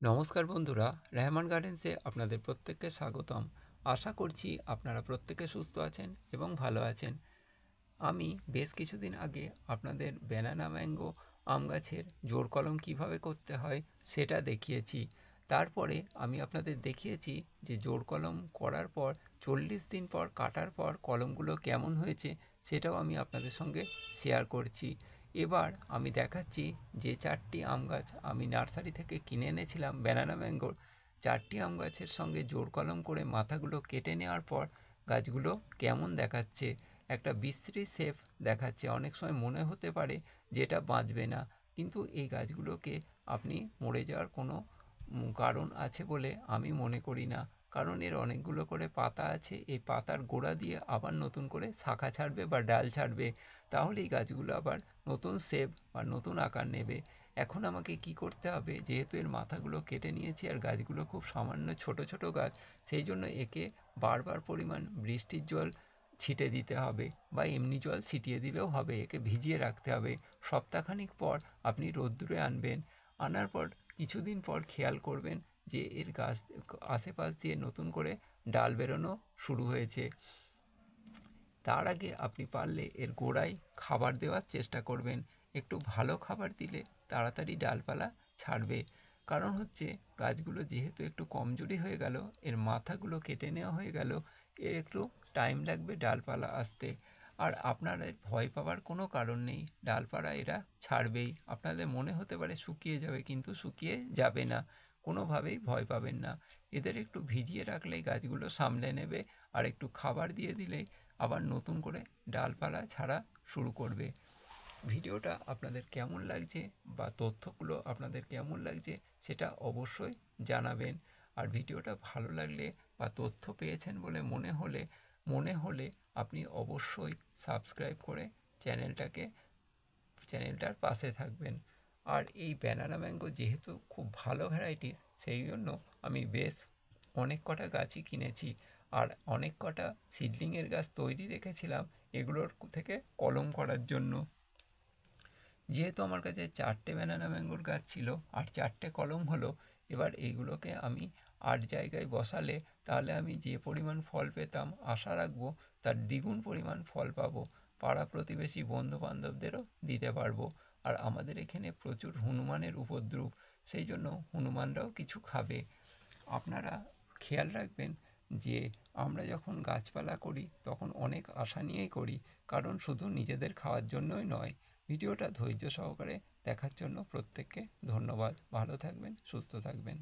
নমস্কার বন্ধুরা, রেহমান গার্ডেন্সে আপনাদের প্রত্যেককে স্বাগতম। আশা করছি আপনারা প্রত্যেকে সুস্থ আছেন এবং ভালো আছেন। আমি বেশ কিছুদিন আগে আপনাদের ব্যানানা ম্যাঙ্গো আম গাছের জোড় কলম কীভাবে করতে হয় সেটা দেখিয়েছি। তারপরে আমি আপনাদের দেখিয়েছি যে জোড় কলম করার পর 40 দিন পর কাটার পর কলমগুলো কেমন হয়েছে সেটাও আমি আপনাদের সঙ্গে শেয়ার করছি। এবার আমি দেখাচ্ছি যে 4টি আম গাছ আমি নার্সারি থেকে কিনে এনেছিলাম ব্যানানা ম্যাঙ্গোর, 4টি আম গাছের সঙ্গে জোড় কলম করে মাথাগুলো কেটে নেওয়ার পর গাছগুলো কেমন দেখাচ্ছে। একটা বিশ্রী শেপ দেখাচ্ছে। অনেক সময় মনে হতে পারে যে এটা বাঁচবে না, কিন্তু এই গাছগুলোকে আপনি মরে যাওয়ার কোনো কারণ আছে বলে আমি মনে করি না। কারণ এর অনেকগুলো করে পাতা আছে, এই পাতার গোড়া দিয়ে আবার নতুন করে শাখা ছাড়বে বা ডাল ছাড়বে, তাহলে এই গাছগুলো আবার নতুন শেপ বা নতুন আকার নেবে। এখন আমাকে কি করতে হবে, যেহেতু এর মাথাগুলো কেটে নিয়েছি আর গাছগুলো খুব সামান্য ছোট ছোট গাছ, সেই জন্য একে বারবার পরিমাণ বৃষ্টির জল ছিটে দিতে হবে বা এমনি জল ছিটিয়ে দিলেও হবে। একে ভিজিয়ে রাখতে হবে। সপ্তাহখানিক পর আপনি রোদ্দুরে আনবেন। আনার পর কিছুদিন পর খেয়াল করবেন যে এর গাছ আশেপাশ দিয়ে নতুন করে ডাল বেরোনো শুরু হয়েছে। তার আগে আপনি পারলে এর গোড়ায় খাবার দেওয়ার চেষ্টা করবেন। একটু ভালো খাবার দিলে তাড়াতাড়ি ডালপালা ছাড়বে। কারণ হচ্ছে গাছগুলো যেহেতু একটু কমজোরি হয়ে গেল, এর মাথাগুলো কেটে নেওয়া হয়ে গেল, এর একটু টাইম লাগবে ডালপালা আসতে। আর আপনারা ভয় পাওয়ার কোনো কারণ নেই, ডালপালা এরা ছাড়বেই। আপনাদের মনে হতে পারে শুকিয়ে যাবে, কিন্তু শুকিয়ে যাবে না। কোনোভাবেই ভয় পাবেন না। এদের একটু ভিজিয়ে রাখলেই গাছগুলো সামলে নেবে, আর একটু খাবার দিয়ে দিলেই আবার নতুন করে ডালপালা ছাড়া শুরু করবে। ভিডিওটা আপনাদের কেমন লাগছে বা তথ্যগুলো আপনাদের কেমন লাগছে সেটা অবশ্যই জানাবেন। আর ভিডিওটা ভালো লাগলে বা তথ্য পেয়েছেন বলে মনে হলে আপনি অবশ্যই সাবস্ক্রাইব করে চ্যানেলটার পাশে থাকবেন। আর এই ব্যানানা ম্যাঙ্গো যেহেতু খুব ভালো ভ্যারাইটিস, সেই জন্য আমি বেশ অনেক কটা গাছই কিনেছি আর অনেক কটা সিডলিংয়ের গাছ তৈরি রেখেছিলাম এগুলোর থেকে কলম করার জন্য। যেহেতু আমার কাছে 4টে ব্যানানা ম্যাঙ্গোর গাছ ছিল আর 4টে কলম হলো, এবার এইগুলোকে আমি 8 জায়গায় বসালে তাহলে আমি যে পরিমাণ ফল পেতাম আশা রাখবো তার দ্বিগুণ পরিমাণ ফল পাবো। পাড়া প্রতিবেশী বন্ধুবান্ধবদেরও দিতে পারবো। আর আমাদের এখানে প্রচুর হনুমানের উপদ্রব, সেই জন্য হনুমানরাও কিছু খাবে। আপনারা খেয়াল রাখবেন যে আমরা যখন গাছপালা করি তখন অনেক আশা নিয়েই করি, কারণ শুধু নিজেদের খাওয়ার জন্যই নয়। ভিডিওটা ধৈর্য সহকারে দেখার জন্য প্রত্যেককে ধন্যবাদ। ভালো থাকবেন, সুস্থ থাকবেন।